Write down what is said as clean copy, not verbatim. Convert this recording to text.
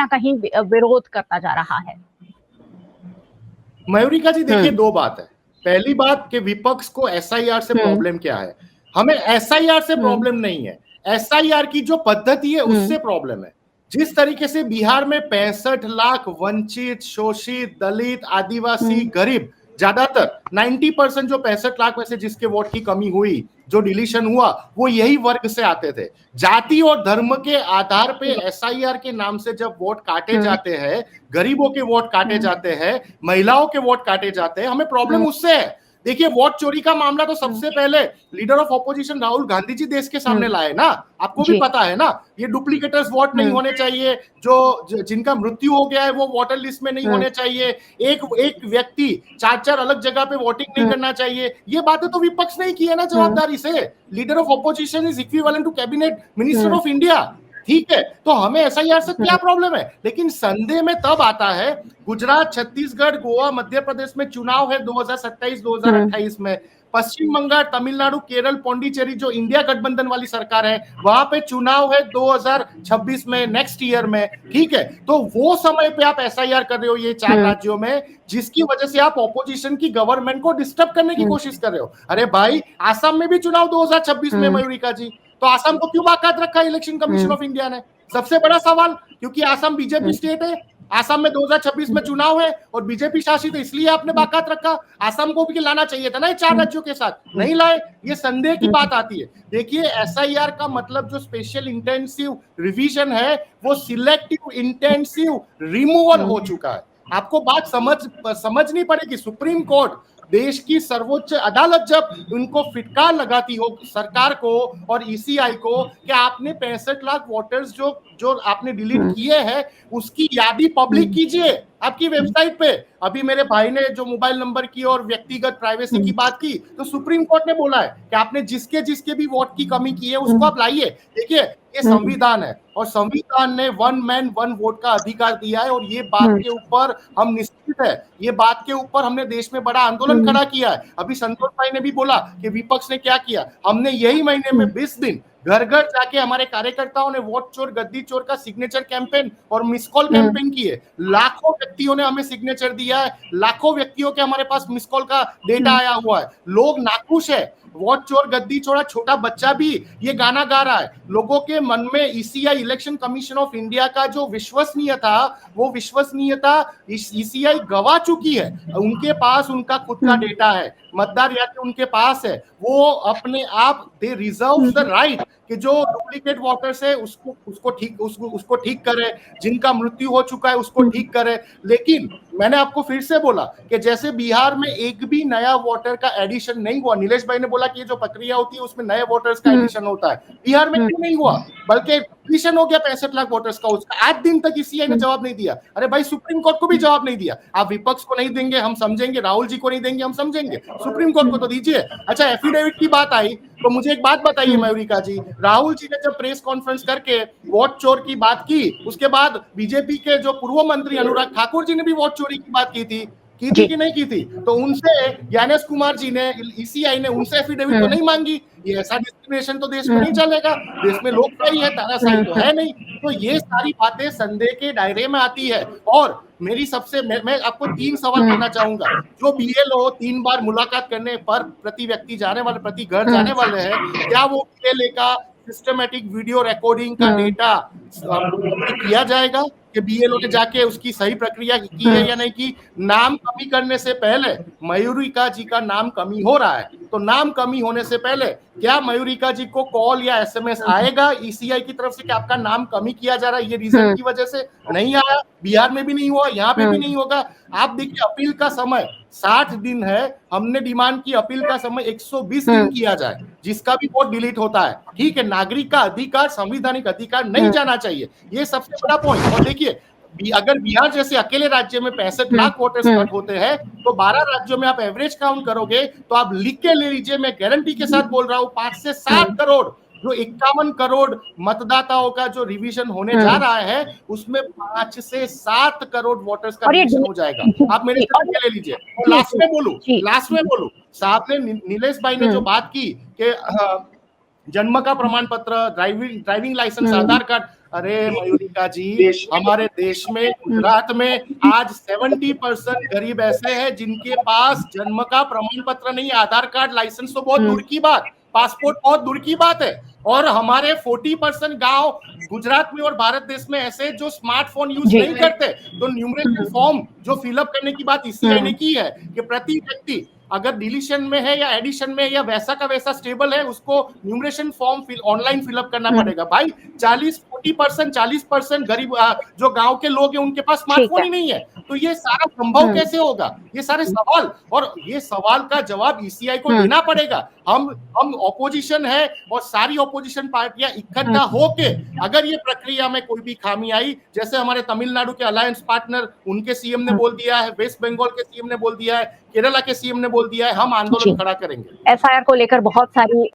ना कहीं विरोध करता जा रहा है। मयूरिका जी देखिए, दो बात है। पहली बात कि विपक्ष को एसआईआर से प्रॉब्लम क्या है। हमें एसआईआर से प्रॉब्लम नहीं है, एसआईआर की जो पद्धति है उससे प्रॉब्लम है। जिस तरीके से बिहार में 65 लाख वंचित, शोषित, दलित, आदिवासी, गरीब, ज्यादातर 90% जो 65 लाख में से जिसके वोट की कमी हुई, जो डिलीशन हुआ, वो यही वर्ग से आते थे। जाति और धर्म के आधार पे एसआईआर के नाम से जब वोट काटे जाते हैं, गरीबों के वोट काटे जाते हैं, महिलाओं के वोट काटे जाते हैं, हमें प्रॉब्लम उससे है। देखिए, वोट चोरी का मामला तो सबसे पहले leader of opposition Rahul Gandhi ji देश के सामने लाए ना, आपको भी पता है ना। ये डुप्लीकेटर्स वोट नहीं होने चाहिए, जो जिनका मृत्यु हो गया है वो वोटर लिस्ट में नहीं होने चाहिए, एक व्यक्ति 4 अलग जगह पे वोटिंग नहीं करना चाहिए। ये बातें तो विपक्ष ने ही की है ना जवाबदारी से। Leader of opposition is equivalent to cabinet minister of India, ठीक है। तो हमें एसआईआर से क्या प्रॉब्लम है। लेकिन संदेह में तब आता है, गुजरात, छत्तीसगढ़, गोवा, मध्य प्रदेश में चुनाव है 2027-2028 में, पश्चिम बंगाल, तमिलनाडु, केरल, पौंडीचेरी जो इंडिया गठबंधन वाली सरकार है, वहां पे चुनाव है 2026 में, नेक्स्ट ईयर में, ठीक है। तो वो समय पे आप एसआईआर कर रहे हो ये 4 राज्यों में, जिसकी वजह से आप ऑपोजिशन की गवर्नमेंट को डिस्टर्ब करने की कोशिश कर रहे हो। अरे भाई, आसाम में भी चुनाव 2026 में मयूरिका जी, तो आसाम को क्यों बाकात रखा इलेक्शन कमीशन ऑफ इंडिया ने? सबसे बड़ा सवाल, क्योंकि आसाम बीजेपी स्टेट है, आसाम में 2026 में चुनाव है और बीजेपी शासित है, इसलिए आपने बाकात रखा। आसाम को भी लाना चाहिए था ना ये 4 राज्यों के साथ, नहीं लाए। ये संदेह की बात आती है। देखिए, एसआईआर का मतलब जो स्पेशल इंटेंसिव रिवीजन है, वो सिलेक्टिव इंटेंसिव रिमूवल हो चुका है। आपको बात समझनी पड़ेगी। सुप्रीम कोर्ट, देश की सर्वोच्च अदालत, जब उनको फिटकार लगाती हो सरकार को और ईसीआई को कि आपने 65 लाख वोटर्स जो आपने डिलीट किए हैं, उसकी यादी पब्लिक कीजिए आपकी वेबसाइट पे। अभी मेरे भाई ने जो मोबाइल नंबर की और व्यक्तिगत प्राइवेसी की बात की, तो सुप्रीम कोर्ट ने बोला है कि आपने जिसके भी वोट की कमी की है उसको आप लाइए। देखिए, ये संविधान है और संविधान ने 1 मैन 1 वोट का अधिकार दिया है, और ये बात के ऊपर हम निश्चित है, ये बात के ऊपर हमने देश में बड़ा आंदोलन खड़ा किया है। अभी संतोष भाई ने भी बोला कि विपक्ष ने क्या किया। हमने यही महीने में 20 दिन घर घर जाके हमारे कार्यकर्ताओं ने वोट चोर गद्दी चोर का सिग्नेचर कैंपेन और मिस कॉल कैंपेन किए। लाखों व्यक्तियों ने हमें सिग्नेचर दिया है, लाखों व्यक्तियों के हमारे पास मिस कॉल का डेटा आया हुआ है। लोग नाखुश है। वोट चोर गद्दी चोरा छोटा बच्चा भी ये गाना गा रहा है। लोगों के मन में ECI, election commission of India का जो विश्वसनीय था, वो विश्वसनीयता ईसीआई गवा चुकी है। उनके पास उनका खुद का डेटा है, मतदार यादी उनके पास है। वो अपने आप, दे रिजर्व द राइट कि जो डुप्लीकेट वोटर्स है उसको ठीक करे, जिनका मृत्यु हो चुका है उसको ठीक करे। लेकिन मैंने आपको फिर से बोला कि जैसे बिहार में एक भी नया वोटर का एडिशन नहीं हुआ। नीलेश भाई ने बोला कि ये जो प्रक्रिया होती है उसमें नए वोटर्स का एडिशन होता है, बिहार में क्यों नहीं हुआ? बल्कि एडिशन हो गया 65 लाख वोटर्स का, उसका आज दिन तक ईसीआई ने जवाब नहीं दिया। अरे भाई, सुप्रीम कोर्ट को भी जवाब नहीं दिया। आप विपक्ष को नहीं देंगे, हम समझेंगे, राहुल जी को नहीं देंगे, हम समझेंगे, सुप्रीम कोर्ट को तो दीजिए। अच्छा, एफिडेविट की बात आई तो मुझे एक बात बताइए मयूरिका जी, राहुल जी ने जब प्रेस कॉन्फ्रेंस करके वोट चोर की बात की, उसके बाद बीजेपी के जो पूर्व मंत्री अनुराग ठाकुर जी ने भी वोट चोरी की बात की थी कि नहीं की थी? तो उनसे ज्ञानेश कुमार जी ने, ईसीआई ने उनसे एफिडेविट तो नहीं मांगी। ये ऐसा डिस्क्रिमिनेशन तो देश में नहीं चलेगा। देश में लोकशाही है, तानाशाही तो है नहीं। तो ये सारी बातें संदेह के दायरे में आती है। और मेरी मैं आपको 3 सवाल करना चाहूंगा। जो बीएलओ 3 बार मुलाकात करने पर प्रति व्यक्ति जाने वाले, प्रति घर जाने वाले हैं, क्या वो बीएलए का सिस्टमैटिक वीडियो रिकॉर्डिंग का डेटा किया जाएगा कि बीएलओ ने जाके उसकी सही प्रक्रिया की है या नहीं की? नाम कमी करने से पहले, मयूरिका जी का नाम कमी हो रहा है, तो नाम कमी होने से पहले क्या मयूरिका जी को कॉल या एसएमएस आएगा ईसीआई की तरफ से कि आपका नाम कमी किया जा रहा है, ये रीजन की वजह से नहीं आया? बिहार में भी नहीं हुआ, यहाँ पे भी नहीं होगा। आप देखिए, अपील का समय 60 दिन है। हमने डिमांड की अपील का समय 120 दिन किया जाए, जिसका भी वोट डिलीट होता है। ठीक है, नागरिक का अधिकार, संवैधानिक अधिकार नहीं जाना चाहिए, ये सबसे बड़ा पॉइंट। और देखिए, अगर बिहार जैसे अकेले राज्य में 65 लाख वोटर्स कट होते हैं, तो 12 राज्यों में आप एवरेज काउंट करोगे तो आप लिख के ले लीजिए, मैं गारंटी के साथ बोल रहा हूं, 5 से 7 करोड़, जो 51 करोड़ मतदाताओं का जो रिवीजन होने जा रहा है, उसमें 5 से 7 करोड़ वोटर्स का रिवीजन हो जाएगा। आप मेरे साथ ले लीजिए। और लास्ट में बोलूं, साहब ने, नीलेश भाई ने जो बात की कि जन्म का प्रमाण पत्र, ड्राइविंग लाइसेंस, आधार कार्ड, अरे मयूरिका जी, हमारे देश में गुजरात में आज 70% गरीब ऐसे हैं जिनके पास जन्म का प्रमाण पत्र नहीं, आधार कार्ड, लाइसेंस तो बहुत दूर की बात, पासपोर्ट बहुत दूर की बात है। और हमारे 40% गांव गुजरात में और भारत देश में ऐसे जो स्मार्टफोन यूज नहीं करते। तो न्यूमरेशन फॉर्म जो फिलअप करने की बात ईसीआई ने की है कि प्रति व्यक्ति अगर डिलीशन में है या एडिशन में या वैसा का वैसा स्टेबल है, उसको न्यूमरेशन फॉर्म ऑनलाइन फिलअप करना पड़ेगा। भाई 40% गरीब जो गांव के लोग हैं उनके पास स्मार्टफोन ही नहीं है, तो ये सारा संभव कैसे होगा? ये सारे सवाल, और ये सवाल का जवाब ईसीआई को देना पड़ेगा। हम ऑपोजिशन है और सारी ऑपोजिशन पार्टियां इकट्ठा होके अगर ये प्रक्रिया में कोई भी खामी आई, जैसे हमारे तमिलनाडु के अलायंस पार्टनर, उनके सीएम ने बोल दिया है, वेस्ट बंगाल के सीएम ने बोल दिया है, केरला के सीएम ने बोल दिया है, हम आंदोलन खड़ा करेंगे। एफआईआर को लेकर बहुत सारी